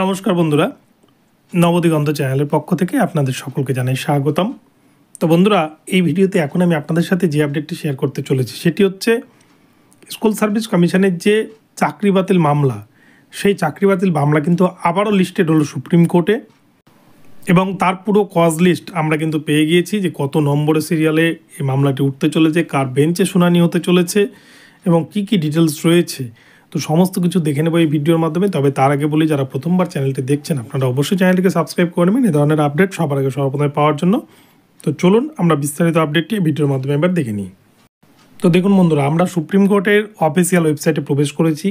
নমস্কার বন্ধুরা, নবদিগন্ত চ্যানেলের পক্ষ থেকে আপনাদের সকলকে জানাই স্বাগতম। তো বন্ধুরা, এই ভিডিওতে এখন আমি আপনাদের সাথে যে আপডেটটি শেয়ার করতে চলেছি সেটি হচ্ছে স্কুল সার্ভিস কমিশনের যে চাকরি বাতিল মামলা, সেই চাকরি বাতিল মামলা কিন্তু আবারও লিস্টেড হলো সুপ্রিম কোর্টে এবং তার পুরো কজ লিস্ট আমরা কিন্তু পেয়ে গিয়েছি যে কত নম্বরে সিরিয়ালে এই মামলাটি উঠতে চলেছে, কার বেঞ্চে শুনানি হতে চলেছে এবং কি কি ডিটেলস রয়েছে। তো সমস্ত কিছু দেখে নেবো এই ভিডিওর মাধ্যমে। তবে তার আগে বলি, যারা প্রথমবার চ্যানেলটি দেখছেন আপনারা অবশ্যই চ্যানেলটিকে সাবস্ক্রাইব করে নেবেন এই ধরনের আপডেট সবার আগে সর্বপ্রথমে পাওয়ার জন্য। তো চলুন আমরা বিস্তারিত আপডেটটি ভিডিওর মাধ্যমে এবার দেখে নিই। তো দেখুন বন্ধুরা, আমরা সুপ্রিম কোর্টের অফিসিয়াল ওয়েবসাইটে প্রবেশ করেছি,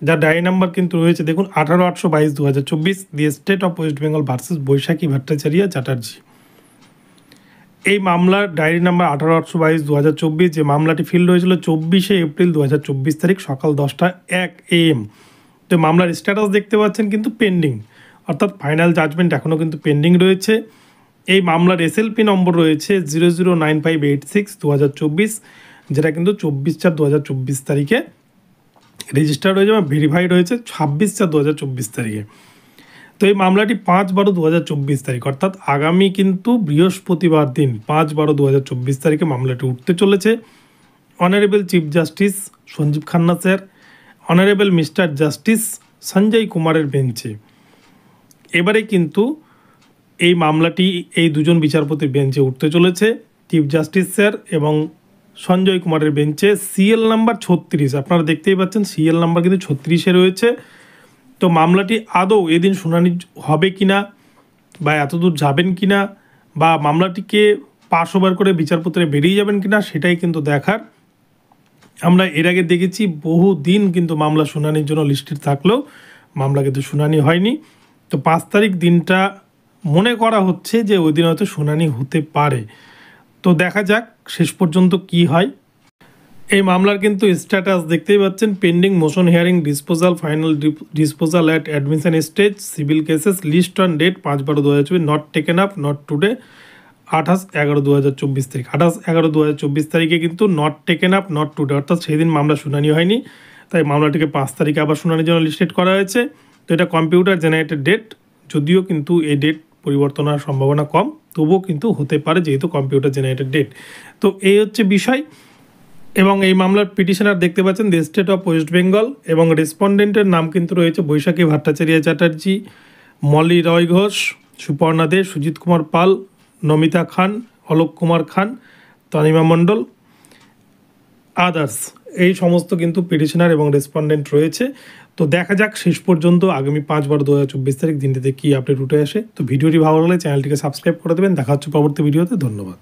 যার ডায়েরি নাম্বার কিন্তু রয়েছে দেখুন 18/8/2024, the state of West Bengal versus Baishakhi Bhattacharya Chatterjee. এই মামলার ডায়েরি নাম্বার 18/8/2024, যে মামলাটি ফিল্ড হয়েছিল 24শে এপ্রিল 2024 তারিখ সকাল 10:01 AM। তো মামলার স্ট্যাটাস দেখতে পাচ্ছেন কিন্তু পেন্ডিং, অর্থাৎ ফাইনাল জাজমেন্ট এখনও কিন্তু পেন্ডিং রয়েছে। এই মামলার SLP নম্বর রয়েছে 009586/2024, যেটা কিন্তু 24/4/2024 তারিখে রেজিস্টার হয়েছে বা ভেরিফাইড হয়েছে 26/4/2024 তারিখে। তো এই মামলাটি 5/12/2024 তারিখ, অর্থাৎ আগামী কিন্তু বৃহস্পতিবার দিন 5/12/2024 তারিখে মামলাটি উঠতে চলেছে। Honourable chief justice Sanjiv Khanna sir, honourable mister justice Sanjay কুমারের বেঞ্চে এবারে কিন্তু এই মামলাটি এই দুজন বিচারপতির বেঞ্চে উঠতে চলেছে, চিফ জাস্টিস স্যার এবং সঞ্জয় কুমারের বেঞ্চে। সিএল নাম্বার 36, আপনারা দেখতেই পাচ্ছেন সিএল নাম্বার কিন্তু 36-এ রয়েছে। তো মামলাটি আদৌ এদিন শুনানি হবে কিনা বা এতদূর যাবেন কিনা বা মামলাটিকে পাস ওভার করে বিচারপতিরা বেরিয়ে যাবেন কিনা সেটাই কিন্তু দেখার। আমরা এর আগে দেখেছি বহু দিন কিন্তু মামলা শুনানির জন্য লিস্টেড থাকলেও মামলা কিন্তু শুনানি হয়নি। তো 5 তারিখ দিনটা মনে করা হচ্ছে যে ওই দিন হয়তো শুনানি হতে পারে। তো দেখা যাক শেষ পর্যন্ত কি হয়। এই মামলার কিন্তু স্ট্যাটাস দেখতেই পাচ্ছেন, pending motion hearing disposal, final disposal at admission stage, civil cases, list on date 5/12/2024, not taken up, not today, 28/11/2024 তারিখ। 28/11/2024 তারিখে কিন্তু not taken up, not today, অর্থাৎ সেই দিন মামলা শুনানি হয়নি, তাই মামলাটিকে 5 তারিখে আবার শুনানির জন্য লিস্টেড করা হয়েছে। তো এটা কম্পিউটার জেনারেটেড ডেট, যদিও কিন্তু এই ডেট পরিবর্তন হওয়ার সম্ভাবনা কম, তবুও কিন্তু হতে পারে যেহেতু কম্পিউটার জেনারেটেড ডেট। তো এই হচ্ছে বিষয়। এবং এই মামলার পিটিশনার দেখতে পাচ্ছেন দি স্টেট অফ ওয়েস্ট বেঙ্গল এবং রেসপন্ডেন্টের নাম কিন্তু রয়েছে বৈশাখী ভট্টাচার্য চ্যাটার্জি, মলি রয় ঘোষ, সুপর্ণা দে, সুজিত কুমার পাল, নমিতা খান, অলোক কুমার খান, তনিমা মণ্ডল, আদার্স। এই সমস্ত কিন্তু পিটিশনার এবং রেসপন্ডেন্ট রয়েছে। তো দেখা যাক শেষ পর্যন্ত আগামী 5/12/2024 তারিখ দিনটিতে কী আপডেট উঠে আসে। তো ভিডিওটি ভালো লাগলে চ্যানেলটিকে সাবস্ক্রাইব করে দেবেন। দেখা হচ্ছে পরবর্তী ভিডিওতে। ধন্যবাদ।